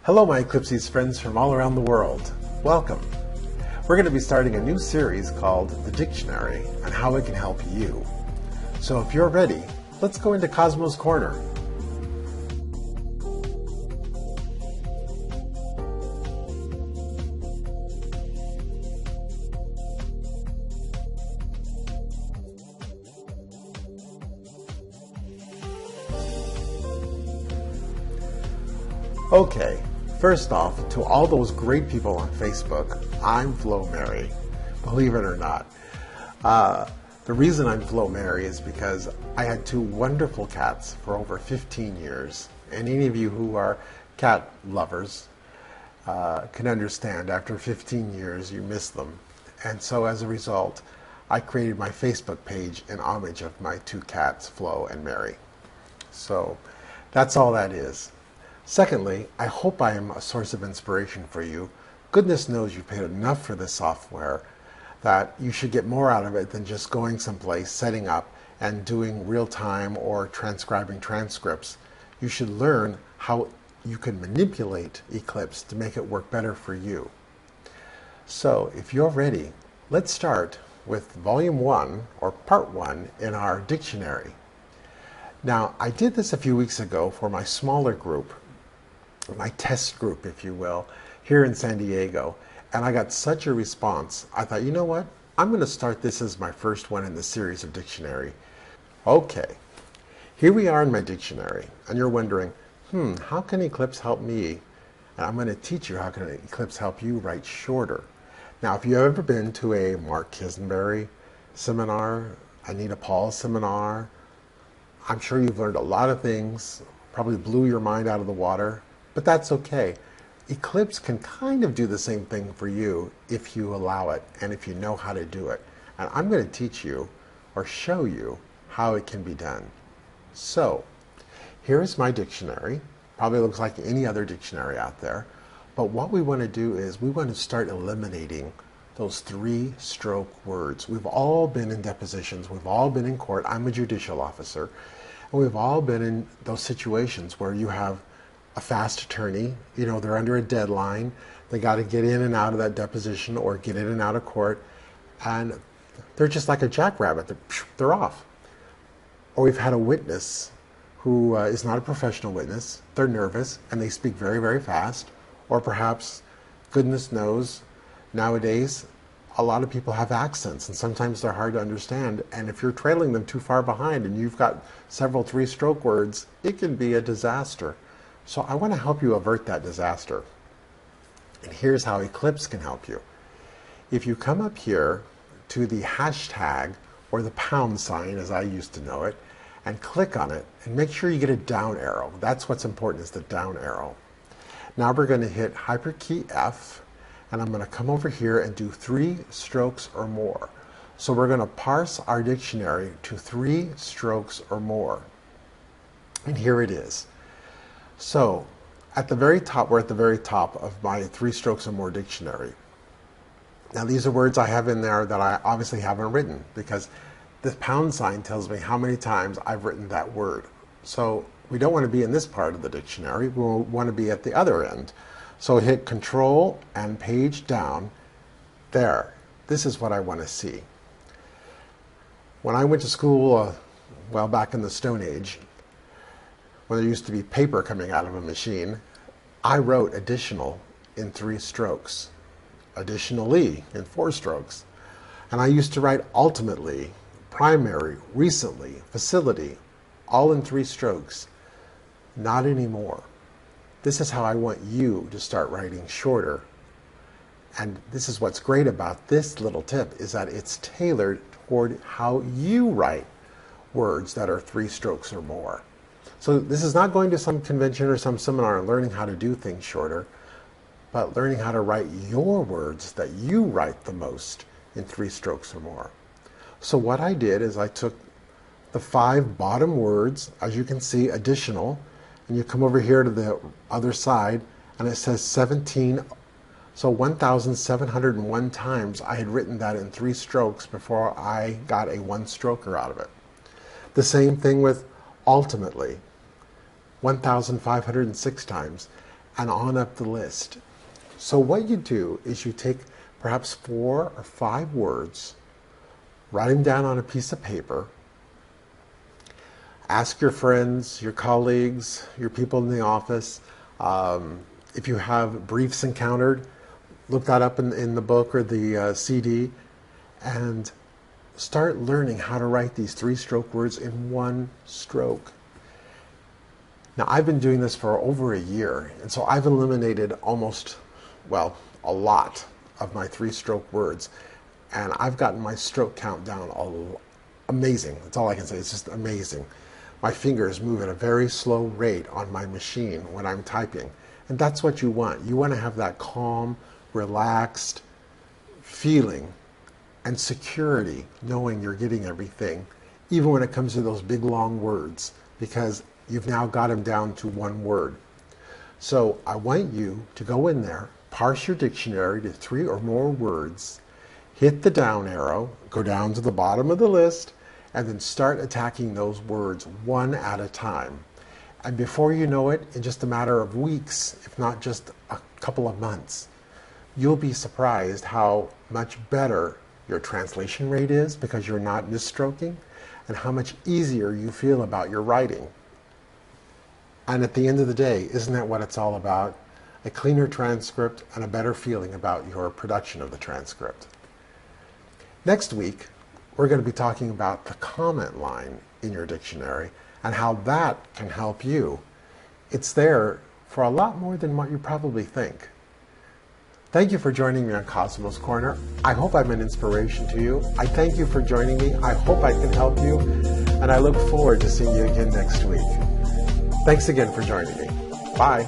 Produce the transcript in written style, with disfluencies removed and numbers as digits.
Hello my Eclipse friends from all around the world. Welcome. We're going to be starting a new series called The Dictionary and how it can help you. So if you're ready, let's go into Cosmo's Corner. Okay, first off, to all those great people on Facebook, I'm Flo Mary, believe it or not. The reason I'm Flo Mary is because I had two wonderful cats for over 15 years, and any of you who are cat lovers can understand after 15 years you miss them. And so as a result, I created my Facebook page in homage of my two cats, Flo and Mary. So that's all that is. Secondly, I hope I am a source of inspiration for you. Goodness knows you've paid enough for this software that you should get more out of it than just going someplace, setting up, and doing real-time or transcribing transcripts. You should learn how you can manipulate Eclipse to make it work better for you. So if you're ready, let's start with Volume 1, or Part 1, in our dictionary. Now, I did this a few weeks ago for my smaller group, my test group, if you will, here in San Diego, and I got such a response. I thought, you know what? I'm going to start this as my first one in the series of dictionary. Okay, here we are in my dictionary, and you're wondering, how can Eclipse help me? And I'm going to teach you how can Eclipse help you write shorter. Now, if you've ever been to a Mark Kisenberry seminar, Anita Paul seminar, I'm sure you've learned a lot of things, probably blew your mind out of the water, but that's okay. Eclipse can kind of do the same thing for you if you allow it and if you know how to do it. And I'm going to teach you or show you how it can be done. So, here's my dictionary. Probably looks like any other dictionary out there. But what we want to do is we want to start eliminating those three-stroke words. We've all been in depositions. We've all been in court. I'm a judicial officer. And we've all been in those situations where you have a fast attorney, you know, they're under a deadline. They got to get in and out of that deposition or get in and out of court. And they're just like a jackrabbit. They're off. Or we've had a witness who is not a professional witness. They're nervous and they speak very, very fast. Or perhaps, goodness knows, nowadays, a lot of people have accents and sometimes they're hard to understand. And if you're trailing them too far behind and you've got several three-stroke words, it can be a disaster. So I want to help you avert that disaster. And here's how Eclipse can help you. If you come up here to the hashtag or the pound sign, as I used to know it, and click on it and make sure you get a down arrow. That's what's important, is the down arrow. Now we're going to hit hyperkey F, and I'm going to come over here and do 3 strokes or more. So we're going to parse our dictionary to 3 strokes or more. And here it is. So at the very top, we're at the very top of my 3 strokes or more dictionary. Now these are words I have in there that I obviously haven't written because the pound sign tells me how many times I've written that word. So we don't want to be in this part of the dictionary. We want to be at the other end. So hit Control and page down. There. This is what I want to see. When I went to school, well, back in the Stone Age, when there used to be paper coming out of a machine, I wrote additional in 3 strokes, additionally in 4 strokes. And I used to write ultimately, primary, recently, facility, all in 3 strokes. Not anymore. This is how I want you to start writing shorter. And this is what's great about this little tip, is that it's tailored toward how you write words that are 3 strokes or more. So this is not going to some convention or some seminar and learning how to do things shorter, but learning how to write your words that you write the most in 3 strokes or more. So what I did is I took the 5 bottom words, as you can see, additional, and you come over here to the other side and it says 17, so 1,701 times I had written that in 3 strokes before I got a 1-stroker out of it. The same thing with ultimately, 1,506 times. and on up the list. So what you do is you take perhaps 4 or 5 words, write them down on a piece of paper, ask your friends, your colleagues, your people in the office. If you have briefs encountered, look that up in the book or the CD, and start learning how to write these 3-stroke words in 1 stroke. Now, I've been doing this for over a year, and so I've eliminated almost, well, a lot of my 3-stroke words, and I've gotten my stroke count down amazing. That's all I can say. It's just amazing. My fingers move at a very slow rate on my machine when I'm typing, and that's what you want. You want to have that calm, relaxed feeling and security, knowing you're getting everything, even when it comes to those big long words, because you've now got them down to 1 word. So I want you to go in there, parse your dictionary to 3 or more words, hit the down arrow, go down to the bottom of the list, and then start attacking those words one at a time. And before you know it, in just a matter of weeks, if not just a couple of months, you'll be surprised how much better your translation rate is because you're not misstroking, and how much easier you feel about your writing. And at the end of the day, isn't that what it's all about? A cleaner transcript and a better feeling about your production of the transcript. Next week, we're going to be talking about the comment line in your dictionary and how that can help you. It's there for a lot more than what you probably think. Thank you for joining me on Cosmos Corner. I hope I'm an inspiration to you. I thank you for joining me. I hope I can help you, and I look forward to seeing you again next week. Thanks again for joining me. Bye.